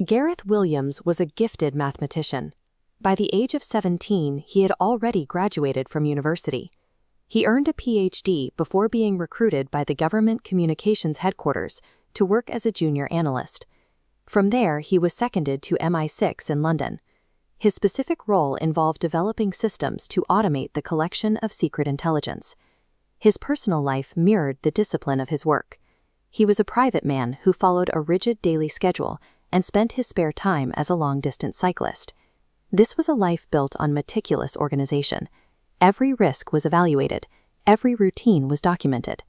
Gareth Williams was a gifted mathematician. By the age of 17, he had already graduated from university. He earned a PhD before being recruited by the Government Communications Headquarters to work as a junior analyst. From there, he was seconded to MI6 in London. His specific role involved developing systems to automate the collection of secret intelligence. His personal life mirrored the discipline of his work. He was a private man who followed a rigid daily schedule and spent his spare time as a long-distance cyclist. This was a life built on meticulous organization. Every risk was evaluated. Every routine was documented.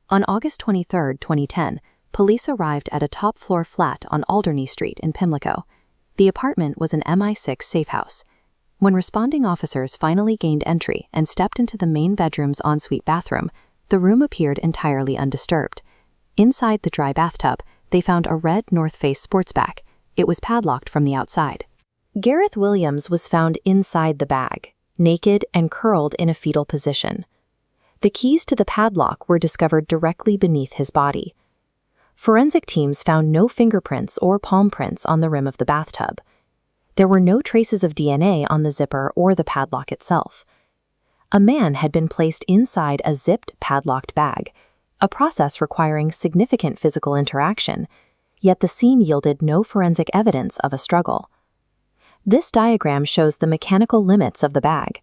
On August 23, 2010, police arrived at a top-floor flat on Alderney Street in Pimlico. The apartment was an MI6 safe house. When responding officers finally gained entry and stepped into the main bedroom's ensuite bathroom, the room appeared entirely undisturbed. Inside the dry bathtub, they found a red North Face sports bag. It was padlocked from the outside. Gareth Williams was found inside the bag, naked and curled in a fetal position. The keys to the padlock were discovered directly beneath his body. Forensic teams found no fingerprints or palm prints on the rim of the bathtub. There were no traces of DNA on the zipper or the padlock itself. A man had been placed inside a zipped, padlocked bag, a process requiring significant physical interaction, yet the scene yielded no forensic evidence of a struggle. This diagram shows the mechanical limits of the bag.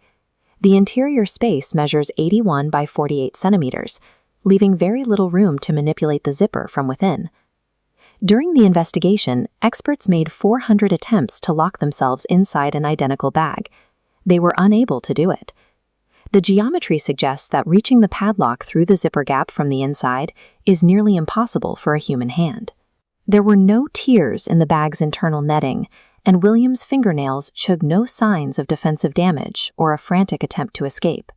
The interior space measures 81 by 48 centimeters, leaving very little room to manipulate the zipper from within. During the investigation, experts made 400 attempts to lock themselves inside an identical bag. They were unable to do it. The geometry suggests that reaching the padlock through the zipper gap from the inside is nearly impossible for a human hand. There were no tears in the bag's internal netting, and Williams' fingernails showed no signs of defensive damage or a frantic attempt to escape.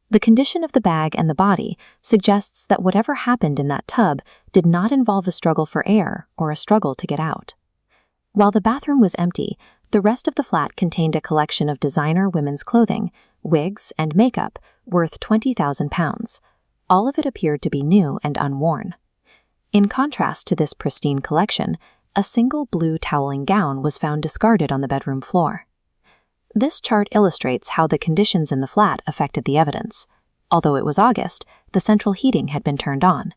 The condition of the bag and the body suggests that whatever happened in that tub did not involve a struggle for air or a struggle to get out. While the bathroom was empty, the rest of the flat contained a collection of designer women's clothing, wigs, and makeup worth £20,000. All of it appeared to be new and unworn. In contrast to this pristine collection, a single blue toweling gown was found discarded on the bedroom floor. This chart illustrates how the conditions in the flat affected the evidence. Although it was August, the central heating had been turned on.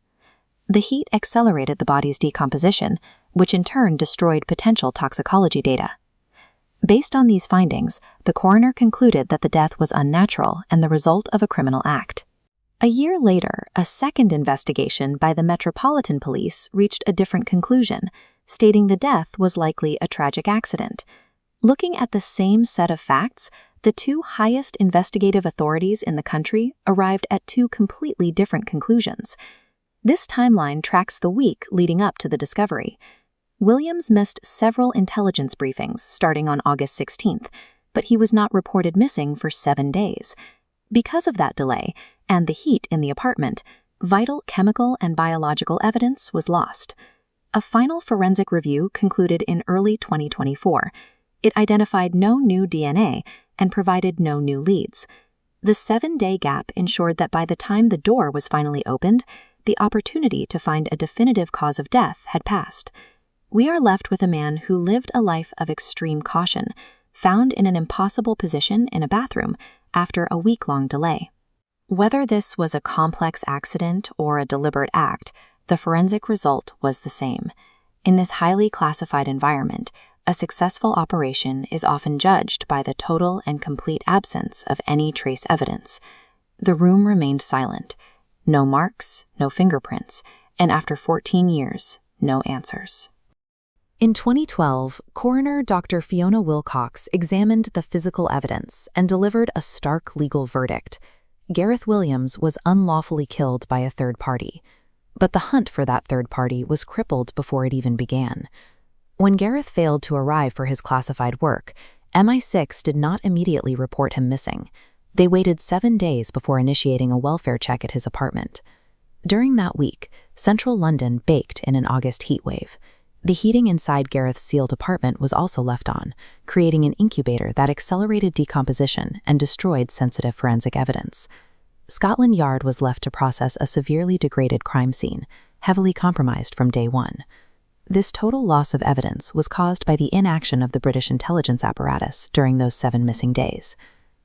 The heat accelerated the body's decomposition, which in turn destroyed potential toxicology data. Based on these findings, the coroner concluded that the death was unnatural and the result of a criminal act. A year later, a second investigation by the Metropolitan Police reached a different conclusion, stating the death was likely a tragic accident. Looking at the same set of facts, the two highest investigative authorities in the country arrived at two completely different conclusions. This timeline tracks the week leading up to the discovery. Williams missed several intelligence briefings starting on August 16th, but he was not reported missing for 7 days. Because of that delay, and the heat in the apartment, vital chemical and biological evidence was lost. A final forensic review concluded in early 2024. It identified no new DNA and provided no new leads. The 7-day gap ensured that by the time the door was finally opened, the opportunity to find a definitive cause of death had passed. We are left with a man who lived a life of extreme caution, found in an impossible position in a bathroom after a week-long delay. Whether this was a complex accident or a deliberate act, the forensic result was the same. In this highly classified environment, a successful operation is often judged by the total and complete absence of any trace evidence. The room remained silent. No marks, no fingerprints, and after 14 years, no answers. In 2012, coroner Dr. Fiona Wilcox examined the physical evidence and delivered a stark legal verdict. Gareth Williams was unlawfully killed by a third party, but the hunt for that third party was crippled before it even began. When Gareth failed to arrive for his classified work, MI6 did not immediately report him missing. They waited 7 days before initiating a welfare check at his apartment. During that week, central London baked in an August heatwave. The heating inside Gareth's sealed apartment was also left on, creating an incubator that accelerated decomposition and destroyed sensitive forensic evidence. Scotland Yard was left to process a severely degraded crime scene, heavily compromised from day one. This total loss of evidence was caused by the inaction of the British intelligence apparatus during those 7 missing days.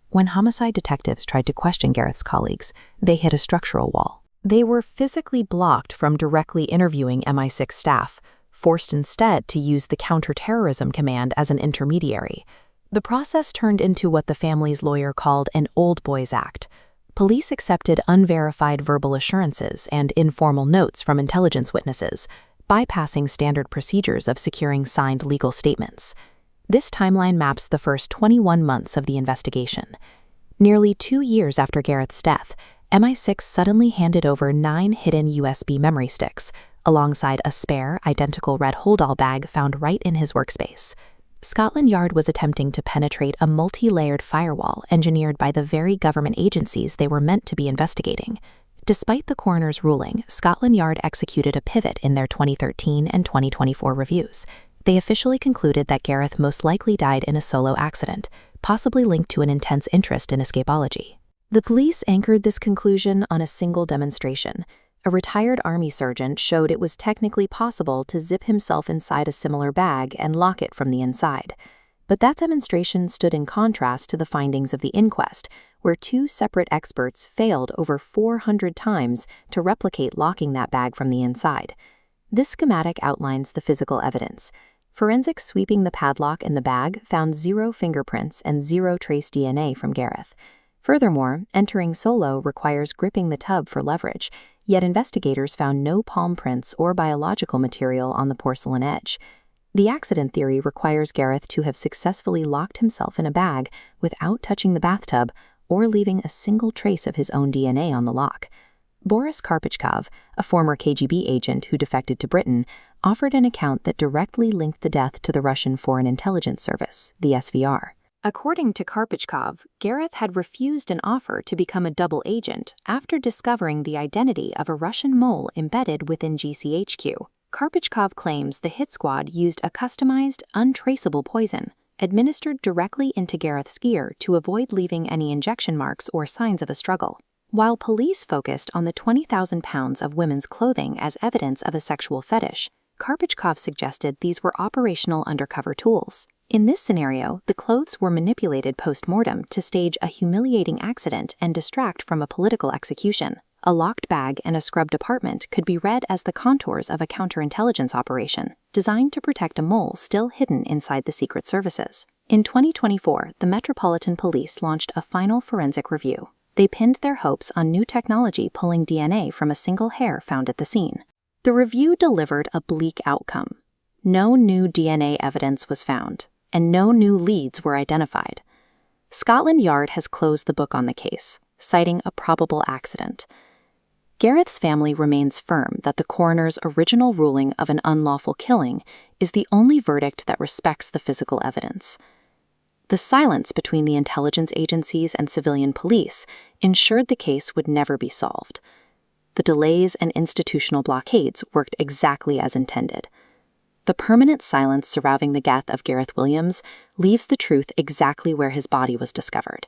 When homicide detectives tried to question Gareth's colleagues, they hit a structural wall. They were physically blocked from directly interviewing MI6 staff, forced instead to use the counterterrorism command as an intermediary. The process turned into what the family's lawyer called an old boys act. Police accepted unverified verbal assurances and informal notes from intelligence witnesses, bypassing standard procedures of securing signed legal statements. This timeline maps the first 21 months of the investigation. Nearly 2 years after Gareth's death, MI6 suddenly handed over 9 hidden USB memory sticks, alongside a spare, identical red holdall bag found right in his workspace. Scotland Yard was attempting to penetrate a multi-layered firewall engineered by the very government agencies they were meant to be investigating. Despite the coroner's ruling, Scotland Yard executed a pivot in their 2013 and 2024 reviews. They officially concluded that Gareth most likely died in a solo accident, possibly linked to an intense interest in escapology. The police anchored this conclusion on a single demonstration. A retired army surgeon showed it was technically possible to zip himself inside a similar bag and lock it from the inside. But that demonstration stood in contrast to the findings of the inquest, where 2 separate experts failed over 400 times to replicate locking that bag from the inside. This schematic outlines the physical evidence. Forensics sweeping the padlock and the bag found 0 fingerprints and 0 trace DNA from Gareth. Furthermore, entering solo requires gripping the tub for leverage, yet investigators found no palm prints or biological material on the porcelain edge. The accident theory requires Gareth to have successfully locked himself in a bag without touching the bathtub or leaving a single trace of his own DNA on the lock. Boris Karpichkov, a former KGB agent who defected to Britain, offered an account that directly linked the death to the Russian Foreign Intelligence Service, the SVR. According to Karpichkov, Gareth had refused an offer to become a double agent after discovering the identity of a Russian mole embedded within GCHQ. Karpichkov claims the hit squad used a customized, untraceable poison, administered directly into Gareth's ear to avoid leaving any injection marks or signs of a struggle. While police focused on the 20,000 pounds of women's clothing as evidence of a sexual fetish, Karpichkov suggested these were operational undercover tools. In this scenario, the clothes were manipulated post-mortem to stage a humiliating accident and distract from a political execution. A locked bag and a scrubbed apartment could be read as the contours of a counterintelligence operation, designed to protect a mole still hidden inside the Secret Services. In 2024, the Metropolitan Police launched a final forensic review. They pinned their hopes on new technology pulling DNA from a single hair found at the scene. The review delivered a bleak outcome. No new DNA evidence was found, and no new leads were identified. Scotland Yard has closed the book on the case, citing a probable accident. Gareth's family remains firm that the coroner's original ruling of an unlawful killing is the only verdict that respects the physical evidence. The silence between the intelligence agencies and civilian police ensured the case would never be solved. The delays and institutional blockades worked exactly as intended. The permanent silence surrounding the death of Gareth Williams leaves the truth exactly where his body was discovered,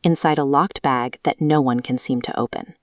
inside a locked bag that no one can seem to open.